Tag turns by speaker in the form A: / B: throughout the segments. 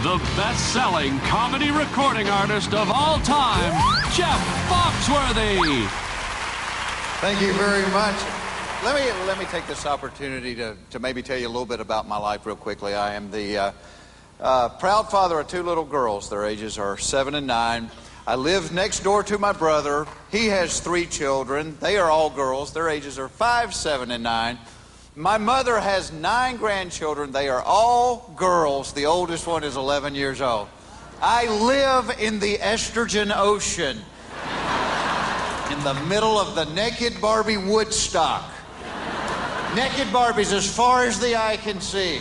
A: the best-selling comedy recording artist of all time, Jeff Foxworthy.
B: Thank you very much. Let me take this opportunity to maybe tell you a little bit about my life real quickly. I am the proud father of two little girls. Their ages are 7 and 9. I live next door to my brother. He has 3 children. They are all girls. Their ages are 5, 7, and 9. My mother has 9 grandchildren. They are all girls. The oldest one is 11 years old. I live in the estrogen ocean, in the middle of the naked Barbie Woodstock. Naked Barbies as far as the eye can see.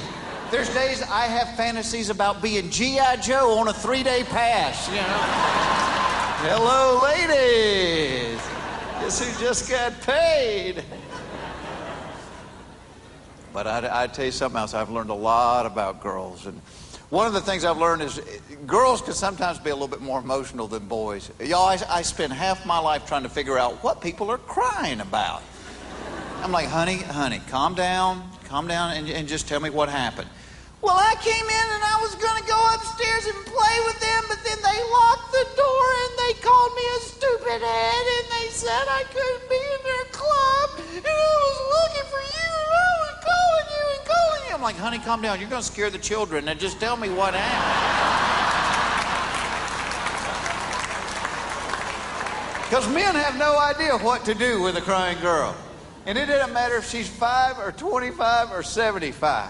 B: There's days I have fantasies about being G.I. Joe on a 3-day pass, you know. Hello, ladies. Guess who just got paid? But I tell you something else. I've learned a lot about girls. And one of the things I've learned is girls can sometimes be a little bit more emotional than boys. Y'all, I spend half my life trying to figure out what people are crying about. I'm like, honey, calm down, and just tell me what happened. Well, I came in and I was going to go upstairs and play with them, but then they locked the door and they called me a stupid head and they said I couldn't be in their club and I was looking for you and I was calling you and calling you. I'm like, honey, calm down. You're going to scare the children and just tell me what happened. Because men have no idea what to do with a crying girl. And it doesn't matter if she's 5 or 25 or 75.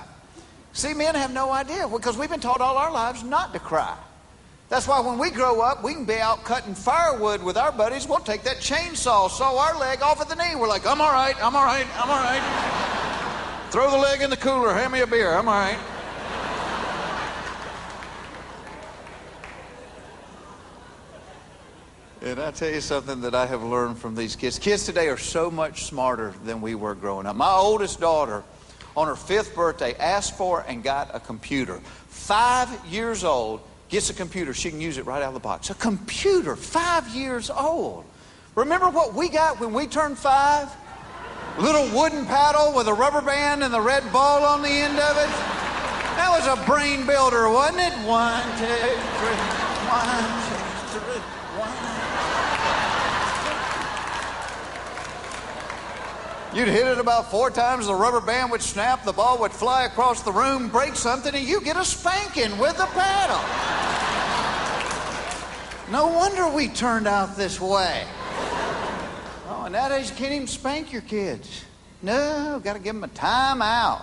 B: See, men have no idea because we've been taught all our lives not to cry. That's why when we grow up, we can be out cutting firewood with our buddies. We'll take that chainsaw, saw our leg off at the knee. We're like, I'm all right. Throw the leg in the cooler, hand me a beer, I'm all right. And I tell you something that I have learned from these kids. Kids today are so much smarter than we were growing up. My oldest daughter, on her 5th birthday, asked for and got a computer. 5 years old, gets a computer. She can use it right out of the box. A computer, 5 years old. Remember what we got when we turned 5? A little wooden paddle with a rubber band and the red ball on the end of it. That was a brain builder, wasn't it? 1, 2, 3, 1, 2, 3, 1. You'd hit it about 4 times, the rubber band would snap, the ball would fly across the room, break something, and you get a spanking with the paddle. No wonder we turned out this way. Oh, and nowadays you can't even spank your kids. No, got to give them a time out.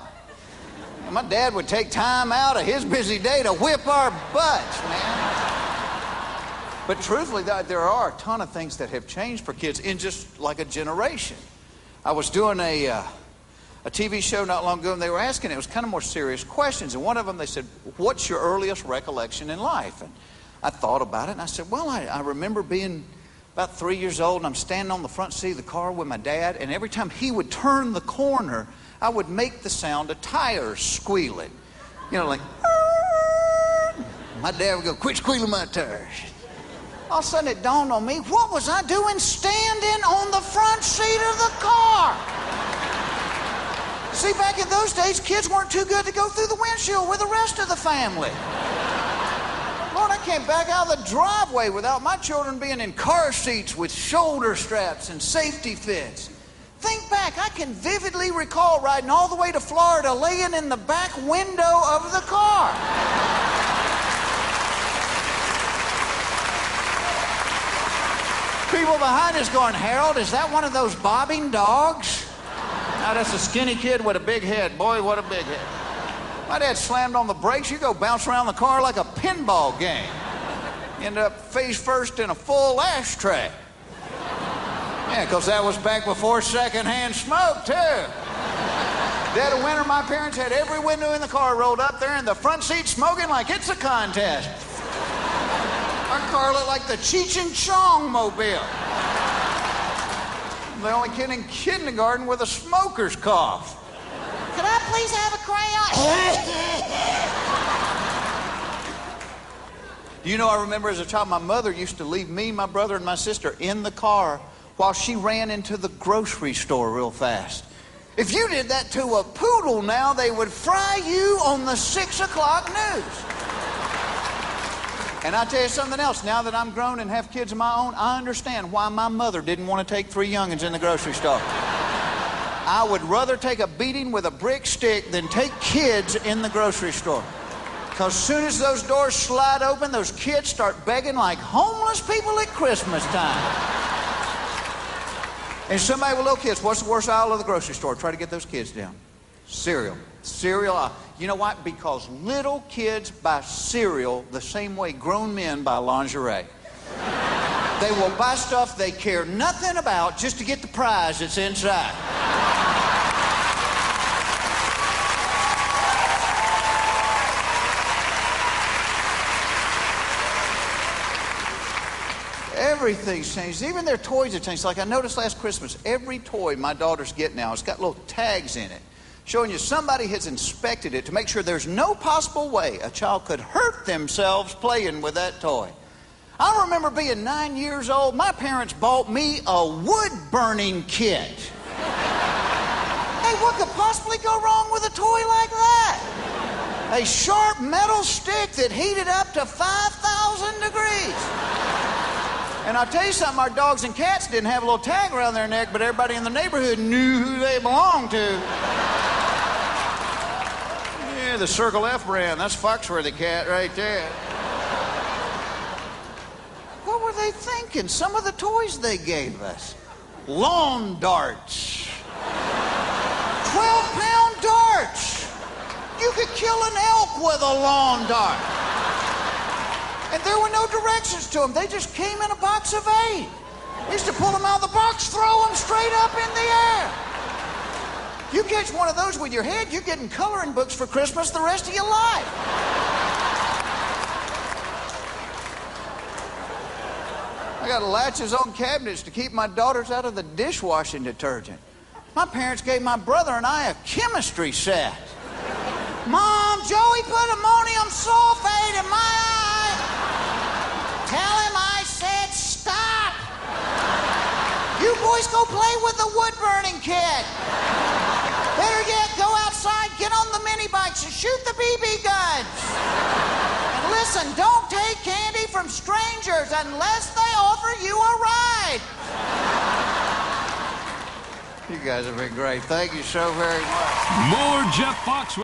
B: My dad would take time out of his busy day to whip our butts, man. But truthfully, there are a ton of things that have changed for kids in just like a generation. I was doing a TV show not long ago, and they were asking, it was kind of more serious questions. And one of them, they said, what's your earliest recollection in life? And I thought about it, and I said, well, I remember being about 3 years old, and I'm standing on the front seat of the car with my dad, and every time he would turn the corner, I would make the sound of tires squealing. You know, like, my dad would go, quit squealing my tires. All of a sudden it dawned on me, what was I doing standing on the front seat of the car? See, back in those days, kids weren't too good to go through the windshield with the rest of the family. Lord, I can't back out of the driveway without my children being in car seats with shoulder straps and safety fits. Think back, I can vividly recall riding all the way to Florida, laying in the back window of the car. People behind us going, Harold, is that one of those bobbing dogs? Now, that's a skinny kid with a big head. Boy, what a big head. My dad slammed on the brakes. You go bounce around the car like a pinball game. You end up face first in a full ashtray. Yeah, because that was back before secondhand smoke, too. Dead of winter, my parents had every window in the car rolled up there in the front seat smoking like it's a contest. Our car looked like the Cheech and Chong mobile. I'm the only kid in kindergarten with a smoker's cough. Could I please have a crayon? You know, I remember as a child, my mother used to leave me, my brother, and my sister in the car while she ran into the grocery store real fast. If you did that to a poodle now, they would fry you on the 6 o'clock news. And I'll tell you something else. Now that I'm grown and have kids of my own, I understand why my mother didn't want to take 3 youngins in the grocery store. I would rather take a beating with a brick stick than take kids in the grocery store. Because as soon as those doors slide open, those kids start begging like homeless people at Christmas time. And somebody with little kids, what's the worst aisle of the grocery store? Try to get those kids down. Cereal. Cereal. You know what? Because little kids buy cereal the same way grown men buy lingerie. They will buy stuff they care nothing about just to get the prize that's inside. Everything's changed. Even their toys have changed. Like I noticed last Christmas, every toy my daughters get now has got little tags in it showing you somebody has inspected it to make sure there's no possible way a child could hurt themselves playing with that toy. I remember being 9 years old. My parents bought me a wood-burning kit. Hey, what could possibly go wrong with a toy like that? A sharp metal stick that heated up to 5,000 degrees. And I'll tell you something, our dogs and cats didn't have a little tag around their neck, but everybody in the neighborhood knew who they belonged to. Yeah, the Circle F brand, that's Foxworthy cat right there. What were they thinking? Some of the toys they gave us. Lawn darts. 12-pound darts. You could kill an elk with a lawn dart. And there were no directions to them. They just came in a box of 8. We used to pull them out of the box, throw them straight up in the air. You catch one of those with your head, you're getting coloring books for Christmas the rest of your life. I got latches on cabinets to keep my daughters out of the dishwashing detergent. My parents gave my brother and I a chemistry set. Mom, Joey put ammonium sulfate in my eye. Tell him I said stop. You boys go play with the wood-burning kit. Better yet, go outside, get on the mini bikes and shoot the BB guns. And listen, don't take candy from strangers unless they offer you a ride. You guys have been great. Thank you so very much.
A: More Jeff Foxworthy.